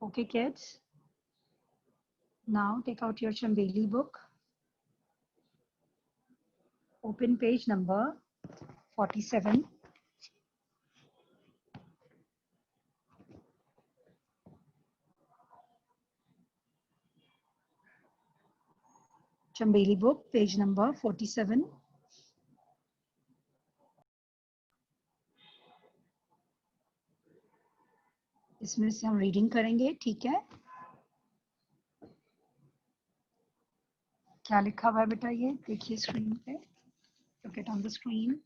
Okay, kids. Now take out your Chambeli book. Open page number 47. Chambeli book, page number 47. इसमें से हम reading करेंगे, ठीक है? क्या लिखा हुआ है बेटा? ये देखिए स्क्रीन पे. Look it on the screen.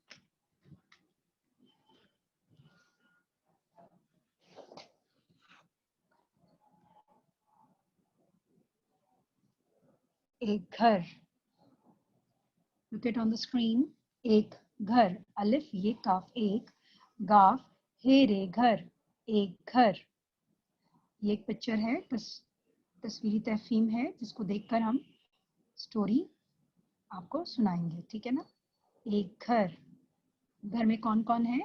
एक घर. Look it on the screen. एक घर. अलिफ ये काफ एक. गाफ हे रे घर. एक घर. ये एक पिक्चर है, तस्वीरी तहफीम है, जिसको देखकर हम स्टोरी आपको सुनाएंगे, ठीक है ना? एक घर. घर में कौन कौन है?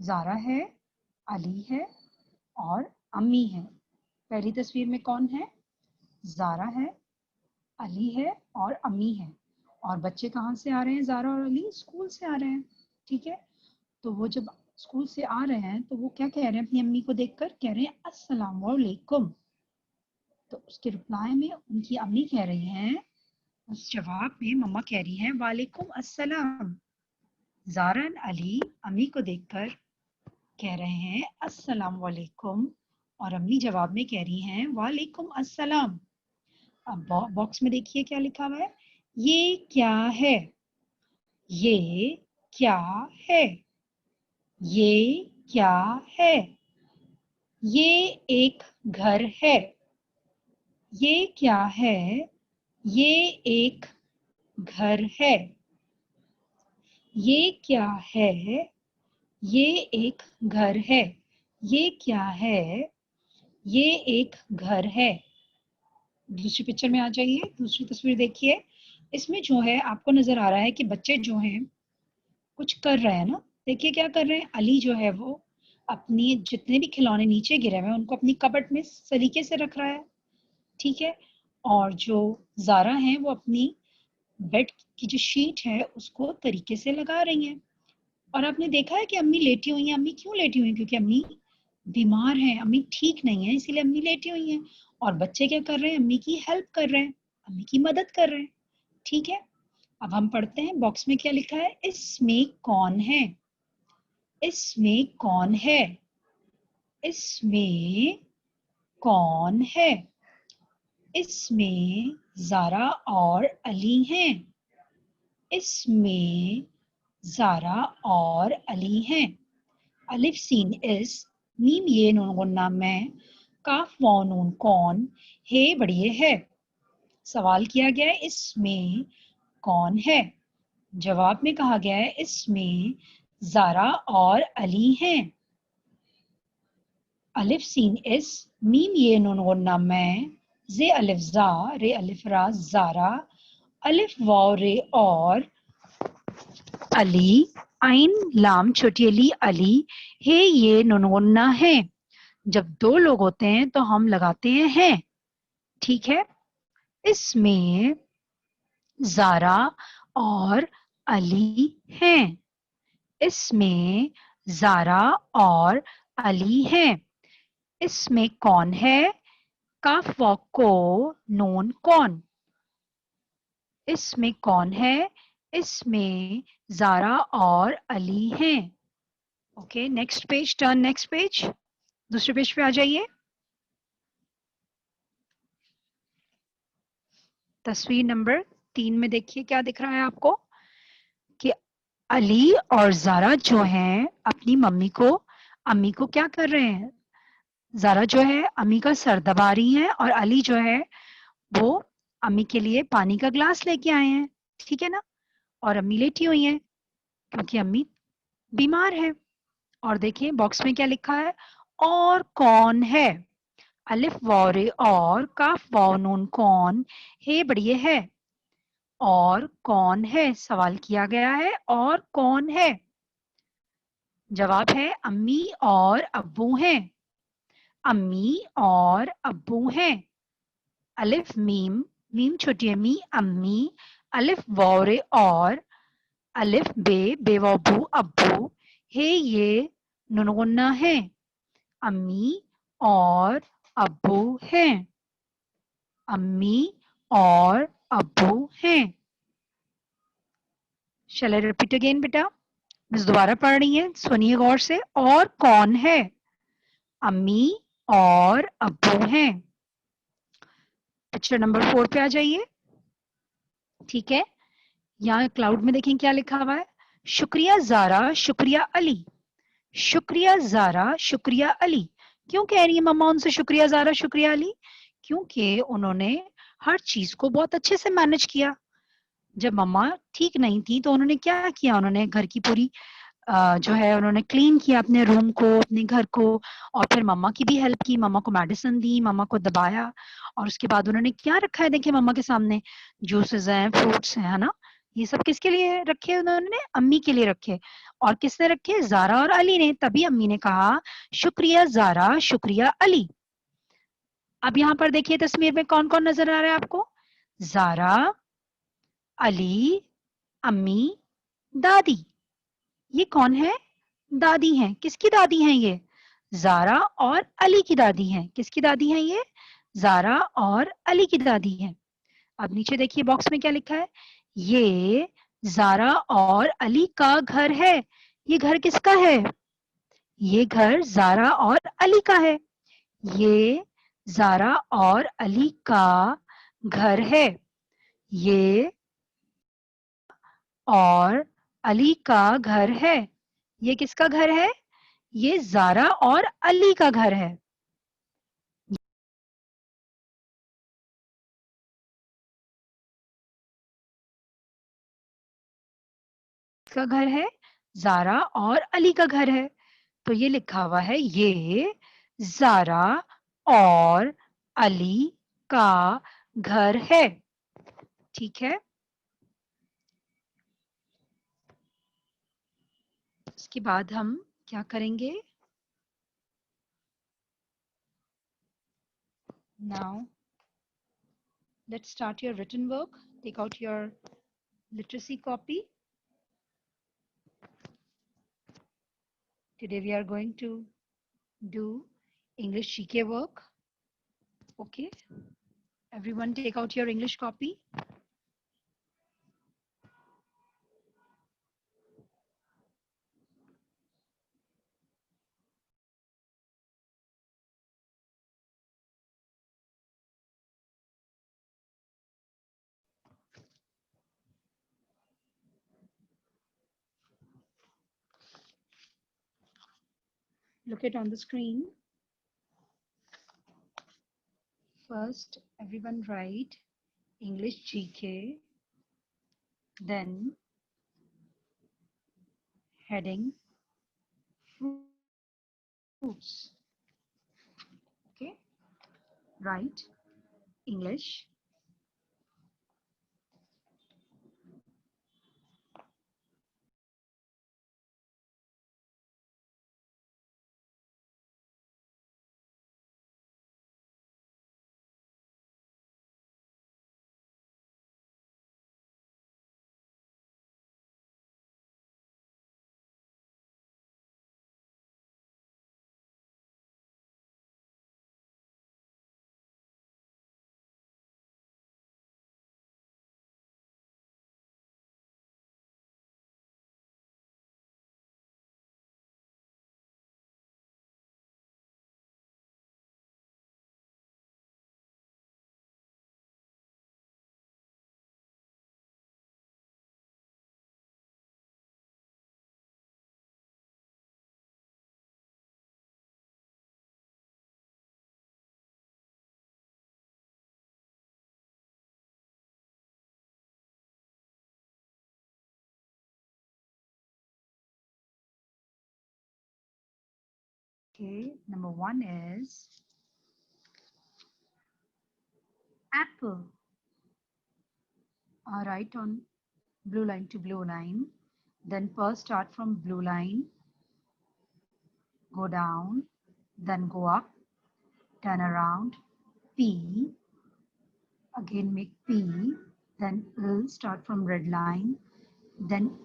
ज़ारा है, अली है और अम्मी है. पहली तस्वीर में कौन है? ज़ारा है, अली है और अम्मी है. और बच्चे कहाँ से आ रहे हैं? ज़ारा और अली स्कूल से आ रहे हैं, ठीक है? तो वो जब स्कूल से आ रहे हैं तो वो क्या कह रहे हैं अपनी अम्मी को देखकर? कह रहे हैं अस्सलाम वालेकुम. तो उसके रिप्लाई में उनकी अम्मी कह रही हैं, उस जवाब में मम्मा कह रही हैं वालेकुम अस्सलाम. ज़ारा और अली अम्मी को देखकर कह रहे हैं अस्सलाम वालेकुम और अम्मी जवाब में कह रही हैं वालेकुम अस्सलाम. अब बॉक्स में देखिए क्या लिखा हुआ है. ये क्या है? ये क्या है? ये क्या है? ये एक घर है. ये क्या है? ये एक घर है. ये क्या है? ये एक घर है. ये क्या है? ये एक घर है. दूसरी पिक्चर में आ जाइए, दूसरी तस्वीर देखिए. इसमें जो है आपको नजर आ रहा है कि बच्चे जो हैं कुछ कर रहे हैं ना. देखिए क्या कर रहे हैं. अली जो है वो अपनी जितने भी खिलौने नीचे गिरे हुए हैं उनको अपनी कबर्ड में सलीके से रख रहा है, ठीक है? और जो ज़ारा है वो अपनी बेड की जो शीट है उसको तरीके से लगा रही हैं. और आपने देखा है कि अम्मी लेटी हुई हैं. अम्मी क्यों लेटी हुई हैं? क्योंकि अम्मी बीमार हैं, अम्मी ठीक नहीं है, इसीलिए अम्मी लेटी हुई हैं. और बच्चे क्या कर रहे हैं? अम्मी की हेल्प कर रहे हैं, अम्मी की मदद कर रहे हैं, ठीक है? अब हम पढ़ते हैं बॉक्स में क्या लिखा है. इसमें कौन है? इसमें कौन है? इसमें कौन है? इसमें ज़ारा और अली हैं. इसमें ज़ारा और अली हैं. अलिफ सीन इस, मीम ये नून गुन्ना मैं, काफ वाव नून कौन, हे बढ़िए है. सवाल किया गया है इसमें कौन है. जवाब में कहा गया है इसमें ज़ारा और अली हैं. अलिफ सीन इस, मीम ये नून गुन्ना मैं, जे अलिफ जा, रे अलिफ रा ज़ारा, अलिफ वाव रे और अली, आइन लाम छोटी अली अली, हे ये नून गुन्ना है. जब दो लोग होते हैं तो हम लगाते हैं, ठीक है? इसमें ज़ारा और अली हैं. इसमें ज़ारा और अली हैं. इसमें कौन है? काफ वाव को नून कौन. इसमें कौन है? इसमें ज़ारा और अली हैं. Okay, next page, turn next page. दूसरे पेज पे आ जाइए. तस्वीर नंबर 3 में देखिए क्या दिख रहा है आपको कि अली और ज़ारा जो हैं अपनी अम्मी को क्या कर रहे हैं? ज़ारा जो है अम्मी का सर दबा रही हैं और अली जो है वो अम्मी के लिए पानी का ग्लास लेके आए हैं, ठीक है ना? और अम्मी लेटी हुई हैं क्योंकि अम्मी बीमार है. और देखिए बॉक्स में क्या लिखा है. और कौन है? अलिफ वाव रे और, काफ वाव नून कौन, हे बढ़िया है. और कौन है? सवाल किया गया है और कौन है. जवाब है अम्मी और अब्बू हैं. अम्मी और अब्बू हैं। अलिफ मीम, मीम छोटी है मी, अम्मी, अलिफ वौरे और, अलिफ बे, बेवबू अब्बू, हे ये नुनगुन्ना है। अम्मी और अब्बू हैं। अम्मी और अब्बू हैं। Shall I repeat again बेटा? मिस दोबारा पढ़ रही है, सुनिए गौर से। और कौन है? अम्मी और अब्बू हैं। पिक्चर नंबर 4 पे आ जाइए। ठीक है, यहाँ क्लाउड में देखें क्या लिखा हुआ है। शुक्रिया ज़ारा, शुक्रिया अली। शुक्रिया ज़ारा, शुक्रिया अली। क्यों कह रही है मम्मा उनसे शुक्रिया ज़ारा, शुक्रिया अली? क्योंकि उन्होंने हर चीज को बहुत अच्छे से मैनेज किया। जब मम्मा ठीक नहीं थी तो उन्होंने क्या किया, उन्होंने घर की पूरी जो है उन्होंने क्लीन किया अपने रूम को, अपने घर को, और फिर मम्मा की भी हेल्प की, मम्मा को मेडिसिन दी, मम्मा को दबाया, और उसके बाद उन्होंने क्या रखा है देखिए मम्मा के सामने, जूसेस हैं, फ्रूट्स हैं, है ना। ये सब किसके लिए रखे उन्होंने? अम्मी के लिए रखे। और किसने रखे? ज़ारा और अली ने। तभी अम्मी ने कहा शुक्रिया ज़ारा, शुक्रिया अली। अब यहाँ पर देखिए तस्वीर में कौन कौन नजर आ रहा है आपको? ज़ारा, अली, अम्मी, दादी। ये कौन है? दादी हैं। किसकी दादी हैं ये? ज़ारा और अली की दादी हैं। किसकी दादी हैं ये? ज़ारा और अली की दादी हैं। अब नीचे देखिए बॉक्स में क्या लिखा है। ये ज़ारा और अली का घर है। ये घर किसका है? ये घर ज़ारा और अली का है। ये ज़ारा और अली का घर है। ये और अली का घर है। ये किसका घर है? ये ज़ारा और अली का घर है। किसका घर है? ज़ारा और अली का घर है। तो ये लिखा हुआ है ये ज़ारा और अली का घर है। ठीक है, इसके बाद हम क्या करेंगे? Now let's start your written work. Take out your literacy copy. Today we are going to do English GK work. Okay, everyone take out your English copy. Look it on the screen. First, everyone write English GK, then heading fruits. Okay, write English Okay, number 1 is apple. Write on blue line to blue line. Then first start from blue line, go down, then go up, turn around, P, again make P, then L, start from red line, then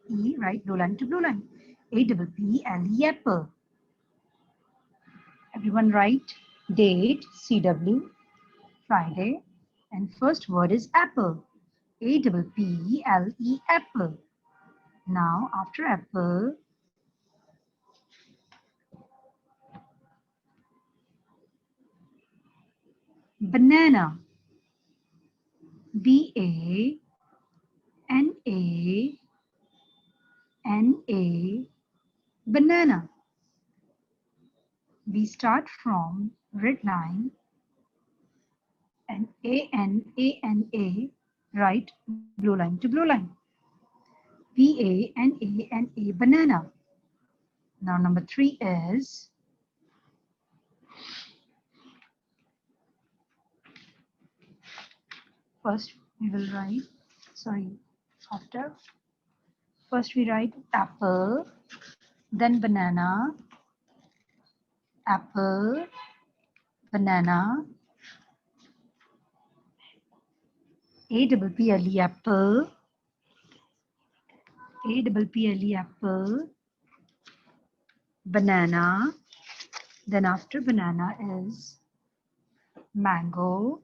E, right, blue line to blue line. A double P L E apple. Everyone write date, CW, Friday, and first word is apple. A double P L E apple. Now after apple, banana. BANA, banana. We start from red line and ANA, right, blue line to blue line. BANA, banana. Now number 3 is first we will write, after. First we write apple, then banana, apple, banana, APPLE apple, APPLE apple, banana, then after banana is mango,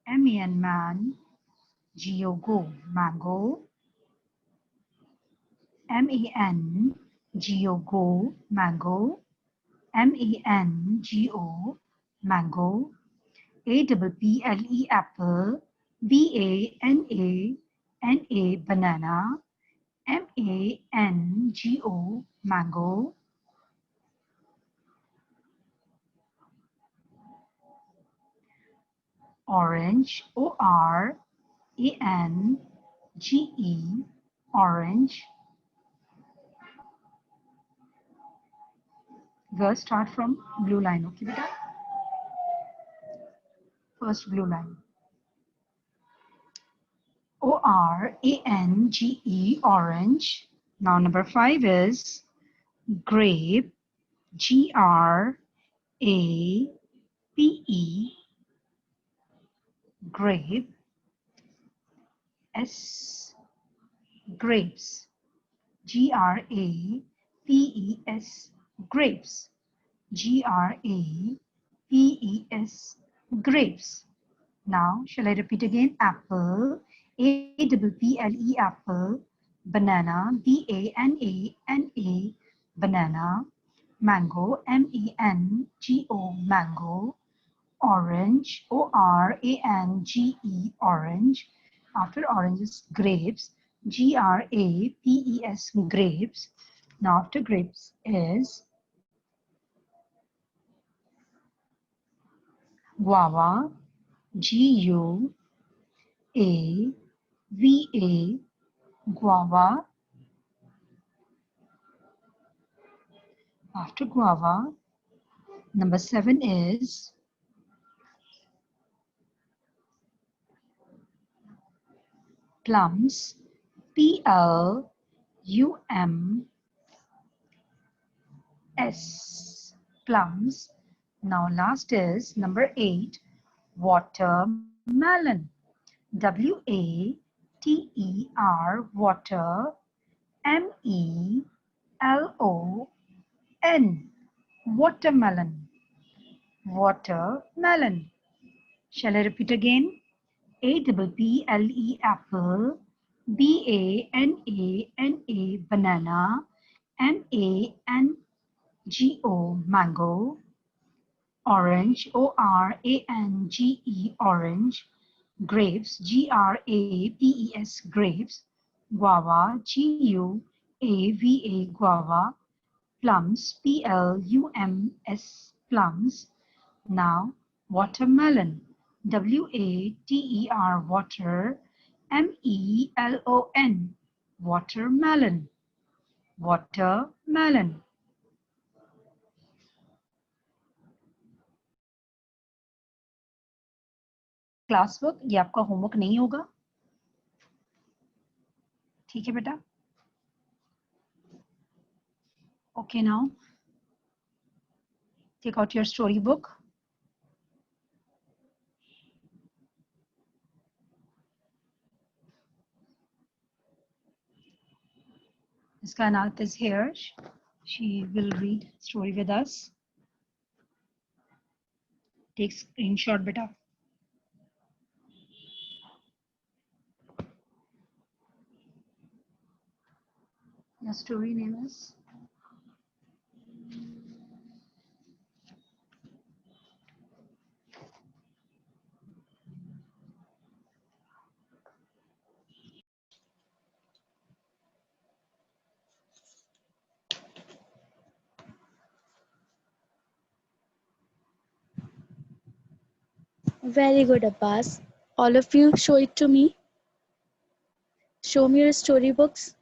MAN man, GO go, mango, MANGO go, mango, MANGO, mango, APPLE apple, BANANA, banana, MANGO, mango, orange, ORANGE, orange. Girls start from blue line, okay, beta? First blue line. ORANGE, orange. Now number 5 is grape, GRAPE, grape, S, grapes, GRAPES, grapes, GRAPES, grapes. Now, shall I repeat again? Apple, APPLE apple, banana, BANANA, banana, mango, MANGO, mango, orange, ORANGE, orange. After orange is grapes, GRAPES, grapes. Now after grapes is guava, GUAVA, guava. After guava, number 7 is plums, PLUMS, plums. Now last is number 8, watermelon, WATER, water, MELON, watermelon, watermelon. Shall I repeat again? APPLE apple, BANANA, banana, MANGO, mango, orange, ORANGE, orange, grapes, GRAPES, grapes, guava, GUAVA, guava, plums, PLUMS, plums. Now, watermelon, WATER, water, MELON, watermelon, watermelon. Class work ये आपका homework नहीं होगा, ठीक है बेटा? Okay now Take out your storybook. Ms. Kainat is here. She will read story with us. Take screenshot, beta. Your story name is? Very good, Abbas. All of you, show it to me. Show me your storybooks.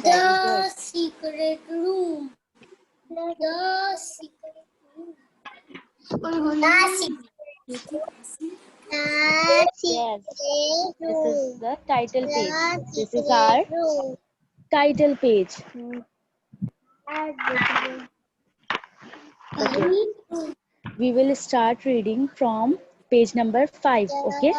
The secret room. The secret room. Yes, this is the title page. This is our title page. Okay. We will start reading from page number 5. Okay.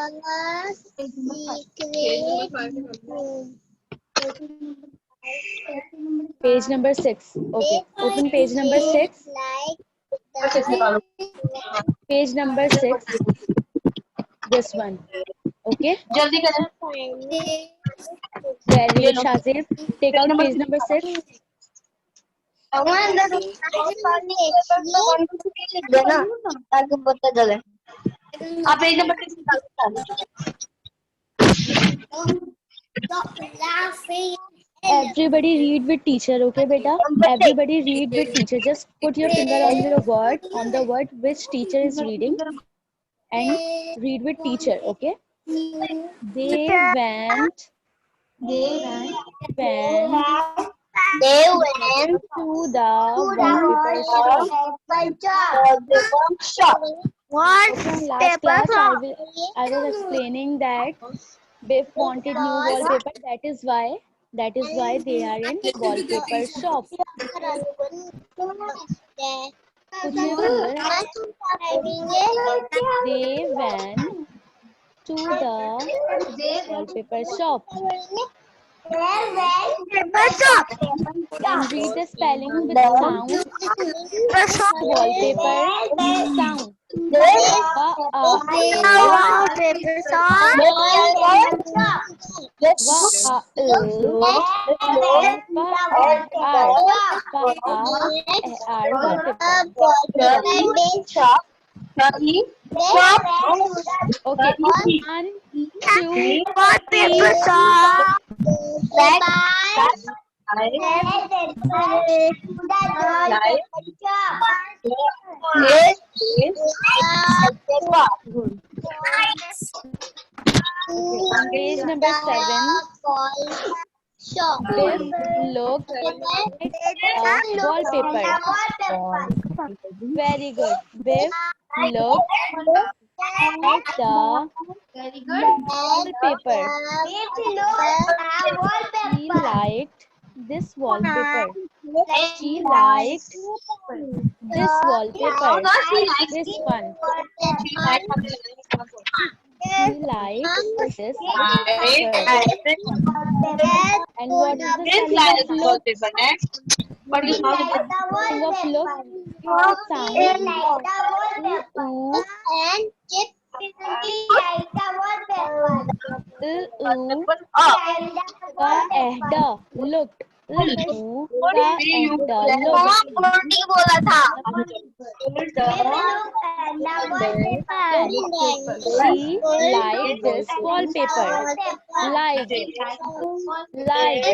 Page number 6. Okay. Open page number 6. Page number 6. This one. Okay. Very good, Shazib. Take out page number 6. आप page number 6 Everybody read with teacher, okay, beta? Everybody read with teacher. Just put your finger on the word which teacher is reading, and read with teacher, okay? They went to the wallpaper shop. Okay, in last class I was explaining that Biff wanted new wallpaper. That is why they are in wallpaper shop. Put your finger. They went to the wallpaper shop. And read the spelling with sound. Wallpaper sound. Okay, 1, 2, 3. On page number 7, Biff looked at a wallpaper. Very good. Biff looked at the wallpaper. She liked this wallpaper. She liked this wallpaper. This one. She liked this wallpaper. And what is the spelling of look? Spelling of look with sound. Ooh. Looked. She liked this wallpaper. Like. Like.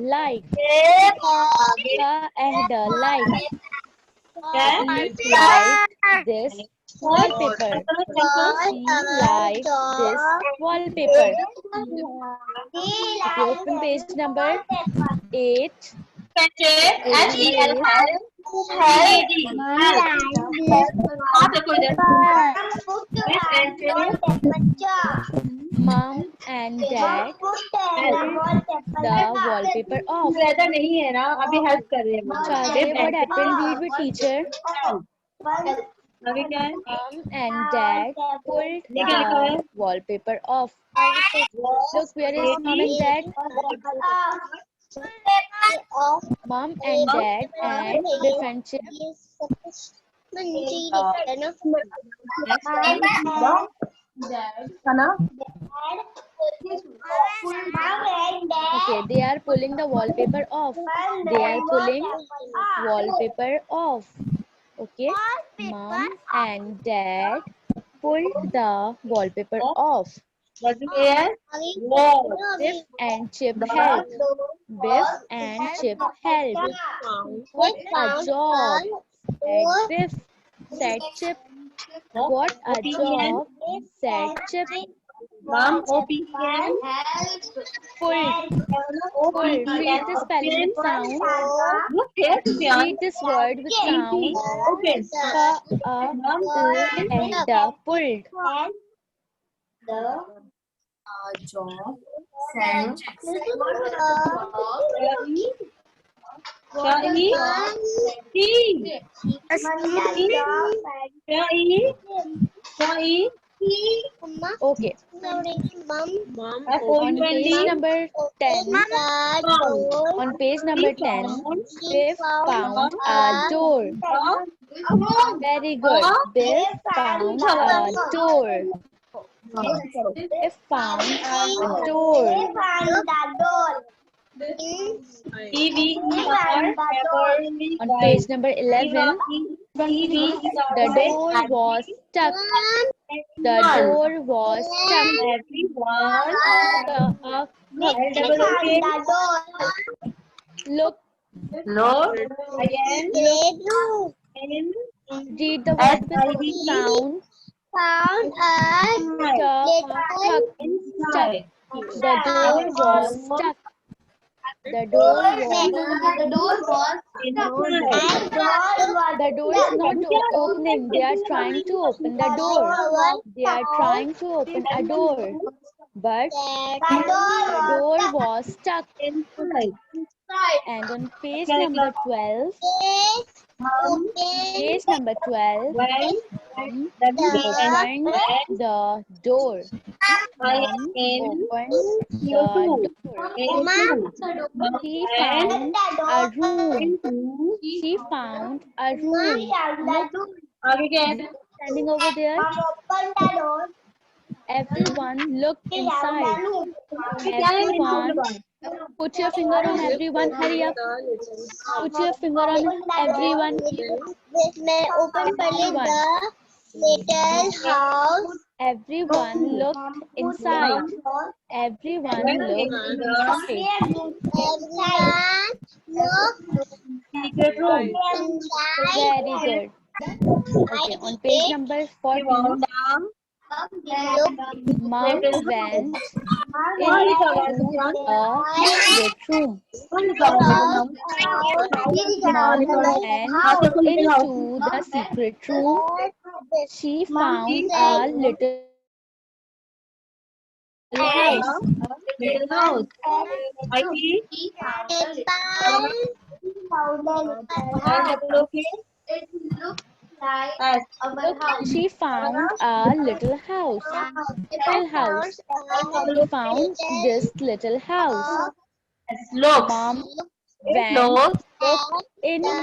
Like. Like. He liked this Wallpaper. She likes this wallpaper. Okay, open page number 8. Page number 8. Mom and dad the wallpaper off. नहीं है ना, अभी help कर रहे हैं। Chage, what happened? Read with teacher. अभी क्या है? Mom and dad pulled the wallpaper off. Look, where is mom and dad? Mom and dad and different chip. Okay, they are pulling the wallpaper off. They are pulling wallpaper off. Okay, mom and dad pulled the wallpaper off. Biff and Chip helped. Biff and Chip helped. What a job, said Biff. Said Chip. What a job, said Chip. Mom, OPM. Pulled. Pulled. Read the spelling with sound. Look here, Read this word with sound. Ka, a, and da. Pulled. job. Okay. On page number 10, on page number 10, Biff found a door. Very good. Biff found a door. Biff found a door. On page number 11, the door was stuck. The door was stuck. Look, read the word with sound. Stuck. The door was stuck. The door is not opening. They are trying to open the door. They are trying to open a door. But the door was stuck. And on page number 12, opened the door. She found a room. She found a room. Look, standing over there. Everyone looked inside. Everyone, put your finger on everyone. Hurry up. Put your finger on everyone. Everyone looked inside. Everyone looked inside. Very good. Okay, on page number 14, Mom went into a secret room. Mom went into the secret room. She found a little house. She found a little house. She found this little house. Mom went into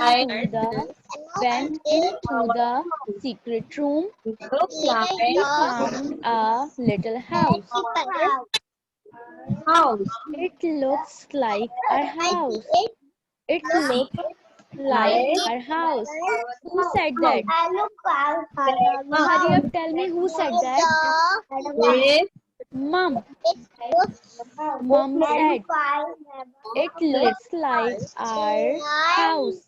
the secret room. She found a little house. It looks like our house. It looks like our house. Who said that? Hurry up, tell me who said that? Mom. Mom said, it looks like our house,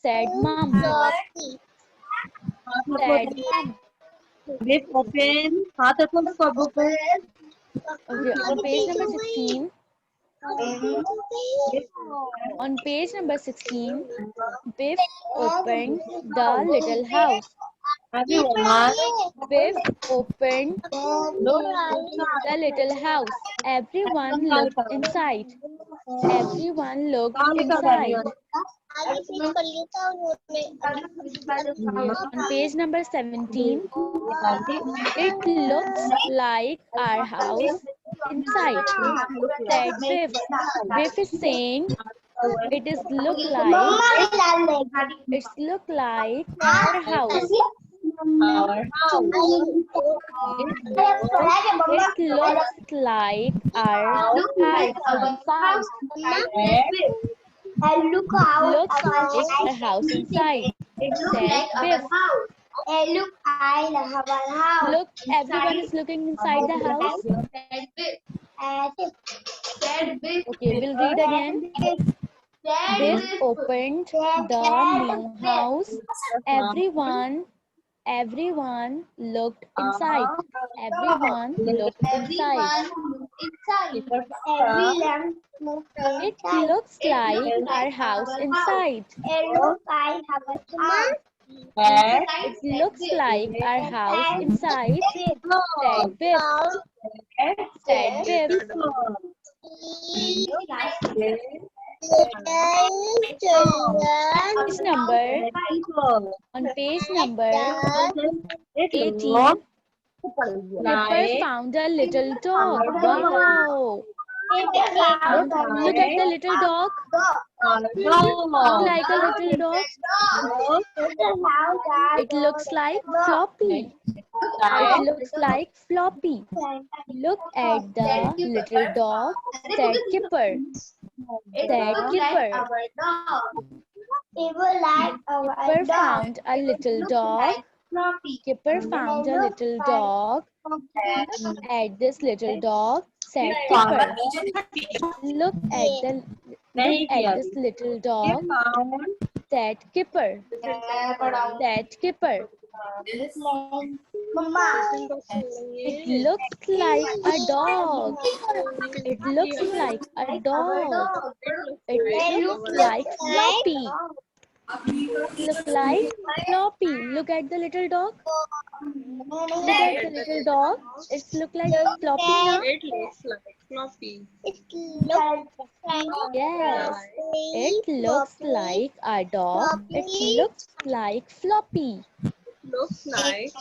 said Mom. Said Biff open. हाथ रखो उसको book पे. Okay, on page number 16. On page number 16, Biff opened the little house. Everyone. Biff opened Look. the little house. Everyone looked inside. Everyone looked काम लिखा inside. Daniel. Okay, on page number 17, it looks like our house inside, said Biff. Biff is saying it is look like our house. Our house. It looks like our house inside. Look out Looks our like our house inside, said Biff. look I love our house. Look, everyone is looking inside the house. Okay, we'll read again. Biff opened the new house. Everyone looked inside. Everyone looked inside. Every lamp moved It looks like our house inside. look I have a house. It looks like our house inside, said Biff. Said Biff. Page number, on page number 18, Pepper found a little dog. Wow! Look at the little dog. Like a little dog. It looks like Floppy. It looks like Floppy. Look at the little dog, said Kipper. Said Kipper. Kipper found a little dog. Kipper found a little dog. Look at this little dog, said Kipper. Look at this little dog, said Kipper. Said Kipper. It looks like a dog. It looks like a dog. It looks like Floppy. Look like Floppy. Look at the little dog. Look at the little dog. It looks like Floppy now. It looks like Floppy. Yes. It looks like a dog. It looks like Floppy. Looks like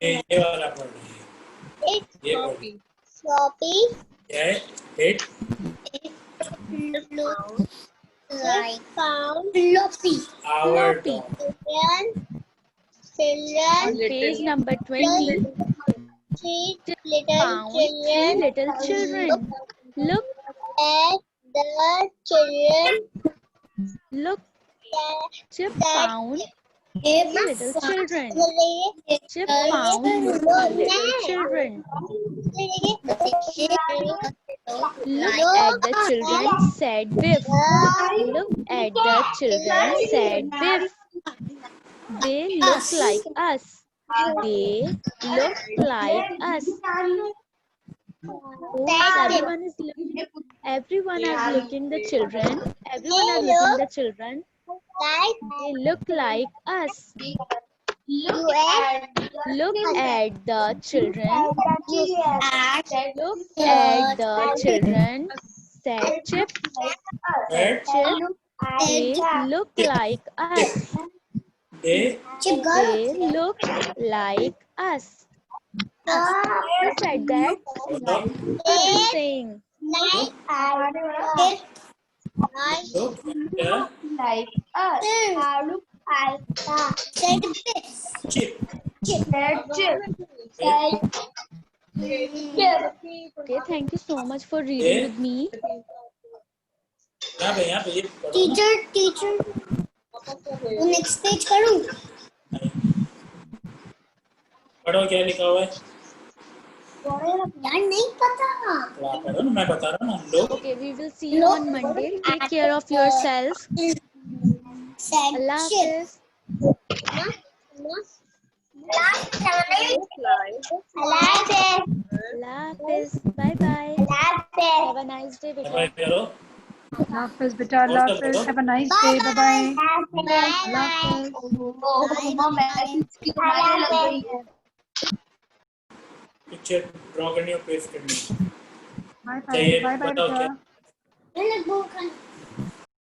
ये वाला पढ़ रही है ये पढ़ Floppy. it Look like found floppy. our Floppy. dog Children, On page number 20, three Chip little found three children little children. Look, at the children look, Chip that found three little children. Chip found three little children. Look at the children, said Biff. Look at the children, said Biff. They look like us. They look like us. Oh, everyone is looking the children. Everyone is looking the children. They look like us. Look at the children. Look at the children, said Chip. Said Chip. They look like us. they They look like us. Who said that? Who is saying? look Like us. Look like chip Okay, thank you so much for reading with me. यहाँ पे ये पढ़ो teacher next page करूं पढ़ो क्या लिखा हुआ है यार नहीं पता तो आप पढ़ो ना मैं बता रहा हूँ ना हम लोग Okay, we will see you on Monday. Take care of yourself. Allah Hafiz. Bye bye. Have a nice day, beta. Bye करो अल्लाह हाफिज बेटा, अल्लाह हाफिज, have a nice day, bye bye. Allah हाफिज। पिक्चर ड्रॉ करनी और पेस्ट करनी बाय बाय चाहिए bye bye बताओ बेटा। क्या